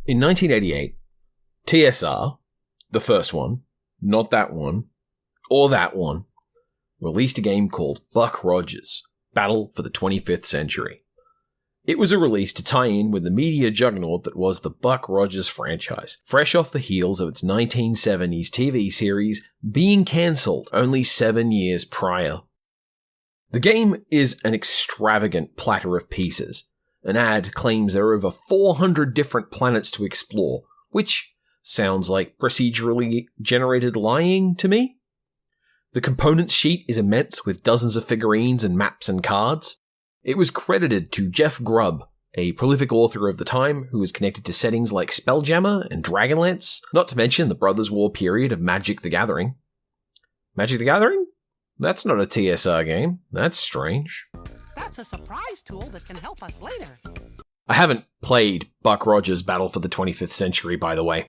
In 1988, TSR, the first one, not that one, or that one, released a game called Buck Rogers, Battle for the 25th Century. It was a release to tie in with the media juggernaut that was the Buck Rogers franchise, fresh off the heels of its 1970s TV series being cancelled only 7 years prior. The game is an extravagant platter of pieces. An ad claims there are over 400 different planets to explore, which sounds like procedurally generated lying to me. The components sheet is immense with dozens of figurines and maps and cards. It was credited to Jeff Grubb, a prolific author of the time who was connected to settings like Spelljammer and Dragonlance, not to mention the Brothers' War period of Magic the Gathering. Magic the Gathering? That's not a TSR game. That's strange. That's a surprise tool that can help us later. I haven't played Buck Rogers' Battle for the 25th Century, by the way.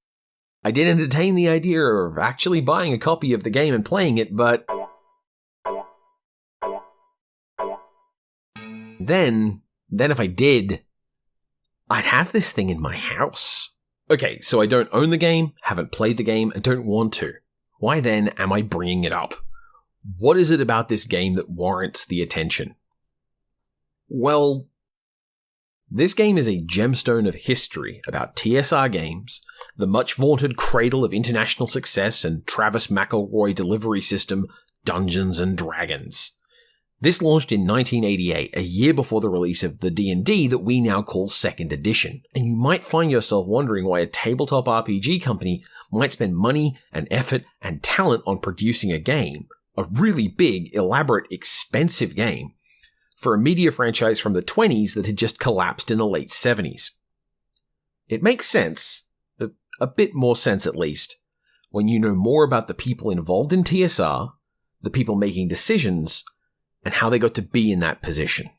I did entertain the idea of actually buying a copy of the game and playing it, but Then if I did, I'd have this thing in my house. Okay, so I don't own the game, haven't played the game, and don't want to. Why then am I bringing it up? What is it about this game that warrants the attention? Well, this game is a gemstone of history about TSR games, the much vaunted cradle of international success and Travis McElroy delivery system, Dungeons & Dragons. This launched in 1988, a year before the release of the D&D that we now call 2nd Edition, and you might find yourself wondering why a tabletop RPG company might spend money and effort and talent on producing a game, a really big, elaborate, expensive game, for a media franchise from the 20s that had just collapsed in the late 70s. It makes sense, a bit more sense at least, when you know more about the people involved in TSR, the people making decisions, and how they got to be in that position.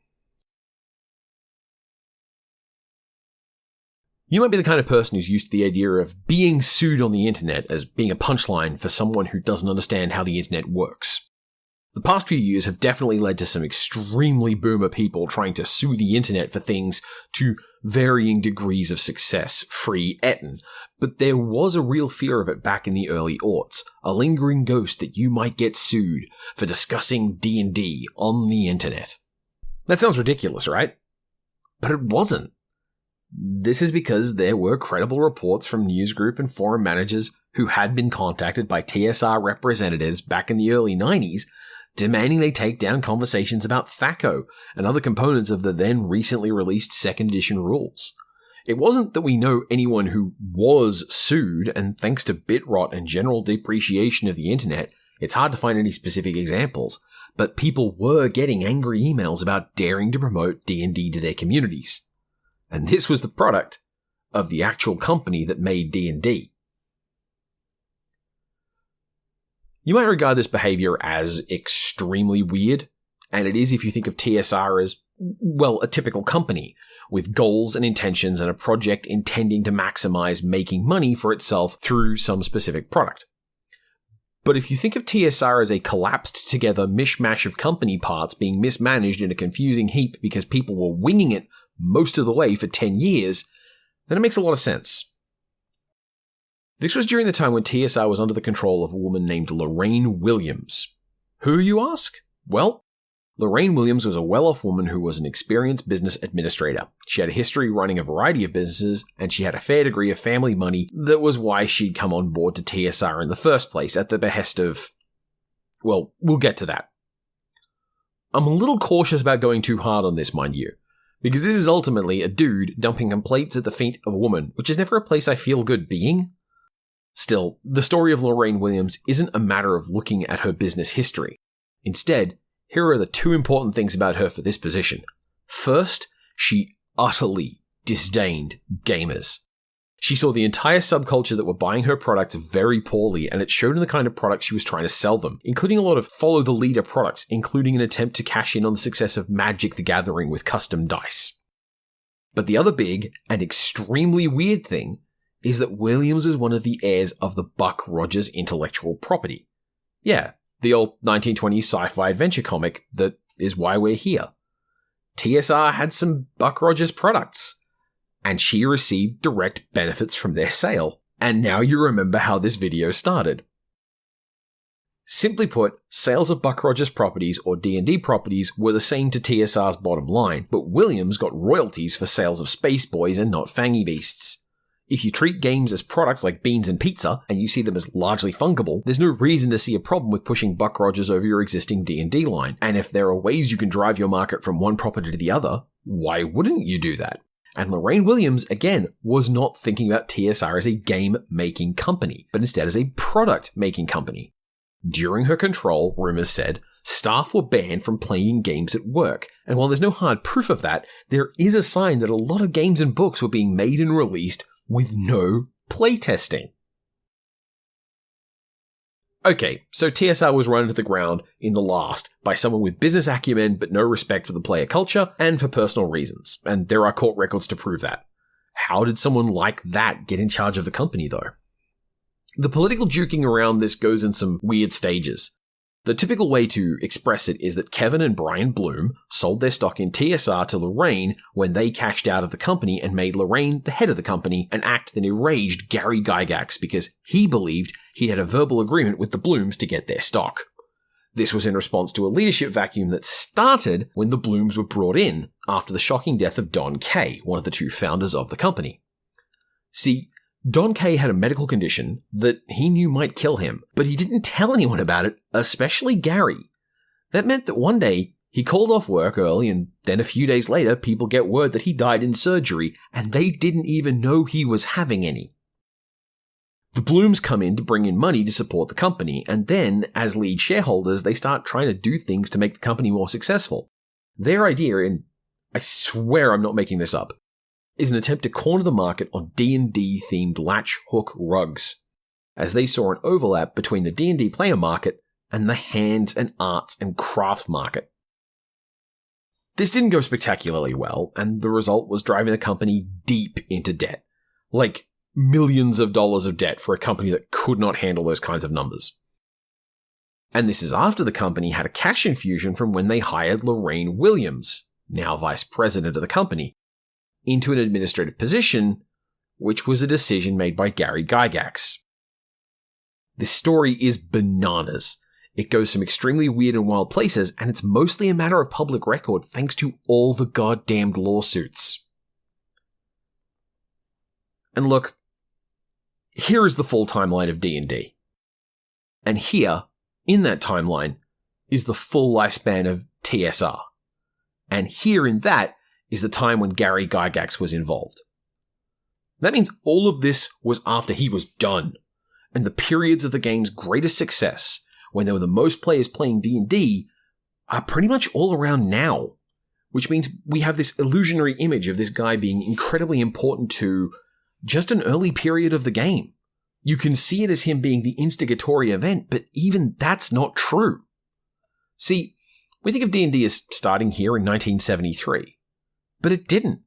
You might be the kind of person who's used to the idea of being sued on the internet as being a punchline for someone who doesn't understand how the internet works. The past few years have definitely led to some extremely boomer people trying to sue the internet for things to varying degrees of success, free etten, but there was a real fear of it back in the early aughts, a lingering ghost that you might get sued for discussing D&D on the internet. That sounds ridiculous, right? But it wasn't. This is because there were credible reports from newsgroup and forum managers who had been contacted by TSR representatives back in the early 90s demanding they take down conversations about THACO and other components of the then recently released 2nd Edition rules. It wasn't that we know anyone who was sued, and thanks to bit rot and general depreciation of the internet, it's hard to find any specific examples, but people were getting angry emails about daring to promote D&D to their communities. And this was the product of the actual company that made D&D. You might regard this behavior as extremely weird, and it is if you think of TSR as, well, a typical company, with goals and intentions and a project intending to maximize making money for itself through some specific product. But if you think of TSR as a collapsed together mishmash of company parts being mismanaged in a confusing heap because people were winging it most of the way for 10 years, then it makes a lot of sense. This was during the time when TSR was under the control of a woman named Lorraine Williams. Who, you ask? Well, Lorraine Williams was a well-off woman who was an experienced business administrator. She had a history running a variety of businesses, and she had a fair degree of family money. That was why she'd come on board to TSR in the first place, at the behest of... well, we'll get to that. I'm a little cautious about going too hard on this, mind you, because this is ultimately a dude dumping complaints at the feet of a woman, which is never a place I feel good being. Still, the story of Lorraine Williams isn't a matter of looking at her business history. Instead, here are the two important things about her for this position. First, she utterly disdained gamers. She saw the entire subculture that were buying her products very poorly, and it showed in the kind of products she was trying to sell them, including a lot of follow-the-leader products, including an attempt to cash in on the success of Magic the Gathering with custom dice. But the other big and extremely weird thing is that Williams is one of the heirs of the Buck Rogers intellectual property. Yeah, the old 1920s sci-fi adventure comic that is why we're here. TSR had some Buck Rogers products. and she received direct benefits from their sale. And now you remember how this video started. Simply put, sales of Buck Rogers properties or D&D properties were the same to TSR's bottom line, but Williams got royalties for sales of Space Boys and not Fangy Beasts. If you treat games as products like beans and pizza, and you see them as largely fungible, there's no reason to see a problem with pushing Buck Rogers over your existing D&D line. And if there are ways you can drive your market from one property to the other, why wouldn't you do that? And Lorraine Williams, again, was not thinking about TSR as a game-making company, but instead as a product-making company. During her control, rumors said, staff were banned from playing games at work, and while there's no hard proof of that, there is a sign that a lot of games and books were being made and released with no playtesting. Okay, so TSR was run into the ground in the last by someone with business acumen but no respect for the player culture and for personal reasons, and there are court records to prove that. How did someone like that get in charge of the company, though? The political juking around this goes in some weird stages. The typical way to express it is that Kevin and Brian Bloom sold their stock in TSR to Lorraine when they cashed out of the company and made Lorraine the head of the company, an act that enraged Gary Gygax because he believed he'd had a verbal agreement with the Blooms to get their stock. This was in response to a leadership vacuum that started when the Blooms were brought in after the shocking death of Don Kay, one of the two founders of the company. See, Don Kay had a medical condition that he knew might kill him, but he didn't tell anyone about it, especially Gary. That meant that one day, he called off work early and then a few days later, people get word that he died in surgery, and they didn't even know he was having any. The Blooms come in to bring in money to support the company, and then, as lead shareholders, they start trying to do things to make the company more successful. Their idea, and I swear I'm not making this up, is an attempt to corner the market on D&D themed latch hook rugs, as they saw an overlap between the D&D player market and the hands and arts and craft market. This didn't go spectacularly well, and the result was driving the company deep into debt. Like millions of dollars of debt for a company that could not handle those kinds of numbers. And this is after the company had a cash infusion from when they hired Lorraine Williams, now vice president of the company, into an administrative position, which was a decision made by Gary Gygax. This story is bananas. It goes some extremely weird and wild places, and it's mostly a matter of public record thanks to all the goddamned lawsuits. And look, here is the full timeline of D&D. And here, in that timeline, is the full lifespan of TSR. And here in that is the time when Gary Gygax was involved. That means all of this was after he was done, and the periods of the game's greatest success, when there were the most players playing D&D, are pretty much all around now, which means we have this illusionary image of this guy being incredibly important to just an early period of the game. You can see it as him being the instigatory event, but even that's not true. See, we think of D&D as starting here in 1973. But it didn't.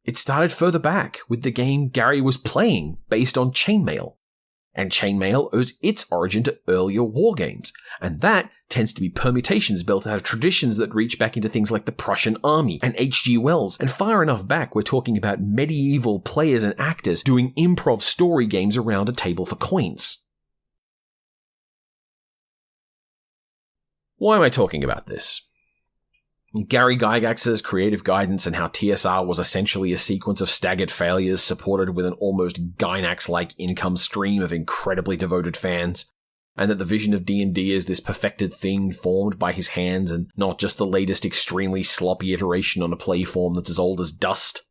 It started further back with the game Gary was playing based on chainmail. And chainmail owes its origin to earlier war games, and that tends to be permutations built out of traditions that reach back into things like the Prussian army and H.G. Wells, and far enough back we're talking about medieval players and actors doing improv story games around a table for coins. Why am I talking about this? Gary Gygax's creative guidance and how TSR was essentially a sequence of staggered failures supported with an almost Gynax-like income stream of incredibly devoted fans, and that the vision of D&D is this perfected thing formed by his hands and not just the latest extremely sloppy iteration on a play form that's as old as dust.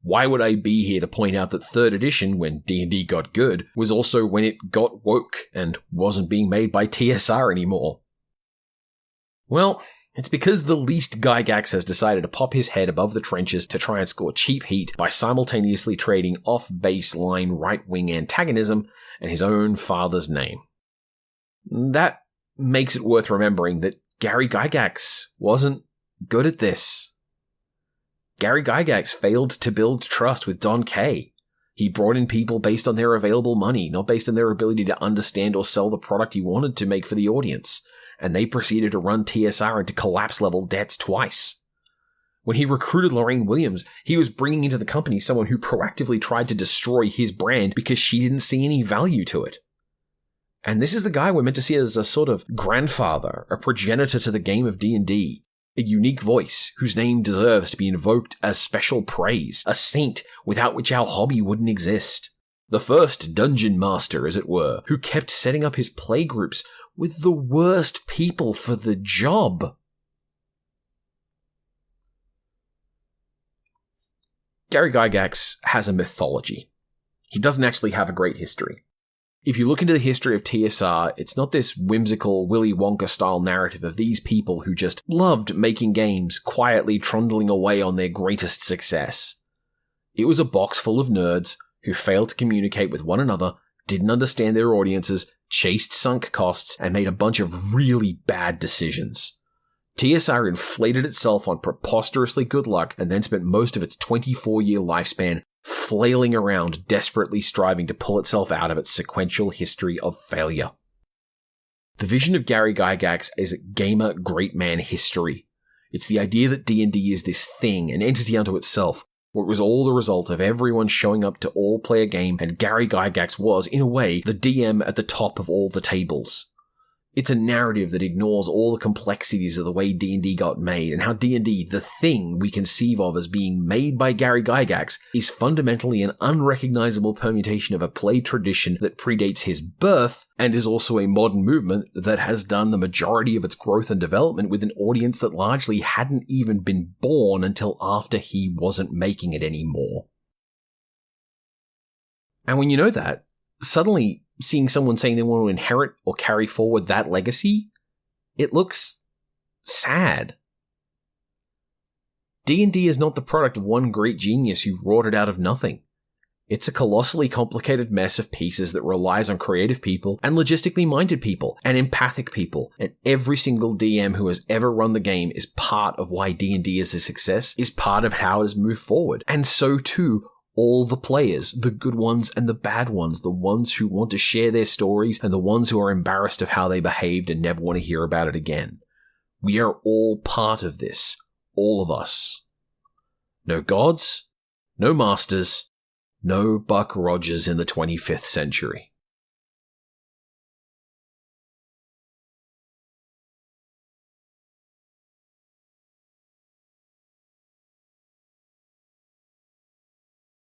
Why would I be here to point out that 3rd edition, when D&D got good, was also when it got woke and wasn't being made by TSR anymore? Well, it's because the least Gygax has decided to pop his head above the trenches to try and score cheap heat by simultaneously trading off-baseline right-wing antagonism and his own father's name. That makes it worth remembering that Gary Gygax wasn't good at this. Gary Gygax failed to build trust with Don Kay. He brought in people based on their available money, not based on their ability to understand or sell the product he wanted to make for the audience. And they proceeded to run TSR into collapse-level debts twice. When he recruited Lorraine Williams, he was bringing into the company someone who proactively tried to destroy his brand because she didn't see any value to it. And this is the guy we're meant to see as a sort of grandfather, a progenitor to the game of D&D, a unique voice whose name deserves to be invoked as special praise, a saint without which our hobby wouldn't exist. The first dungeon master, as it were, who kept setting up his playgroups with the worst people for the job. Gary Gygax has a mythology. He doesn't actually have a great history. If you look into the history of TSR, it's not this whimsical Willy Wonka-style narrative of these people who just loved making games, quietly trundling away on their greatest success. It was a box full of nerds who failed to communicate with one another, didn't understand their audiences, chased sunk costs, and made a bunch of really bad decisions. TSR inflated itself on preposterously good luck and then spent most of its 24-year lifespan flailing around, desperately striving to pull itself out of its sequential history of failure. The vision of Gary Gygax is gamer great man history. It's the idea that D&D is this thing, an entity unto itself, where it was all the result of everyone showing up to all play a game, and Gary Gygax was, in a way, the DM at the top of all the tables. It's a narrative that ignores all the complexities of the way D&D got made, and how D&D, the thing we conceive of as being made by Gary Gygax, is fundamentally an unrecognizable permutation of a play tradition that predates his birth, and is also a modern movement that has done the majority of its growth and development with an audience that largely hadn't even been born until after he wasn't making it anymore. And when you know that, suddenly seeing someone saying they want to inherit or carry forward that legacy, it looks sad. D&D is not the product of one great genius who wrought it out of nothing. It's a colossally complicated mess of pieces that relies on creative people and logistically minded people and empathic people, and every single DM who has ever run the game is part of why D&D is a success, is part of how it has moved forward, and so too all the players, the good ones and the bad ones, the ones who want to share their stories and the ones who are embarrassed of how they behaved and never want to hear about it again. We are all part of this, all of us. No gods, no masters, no Buck Rogers in the 25th century.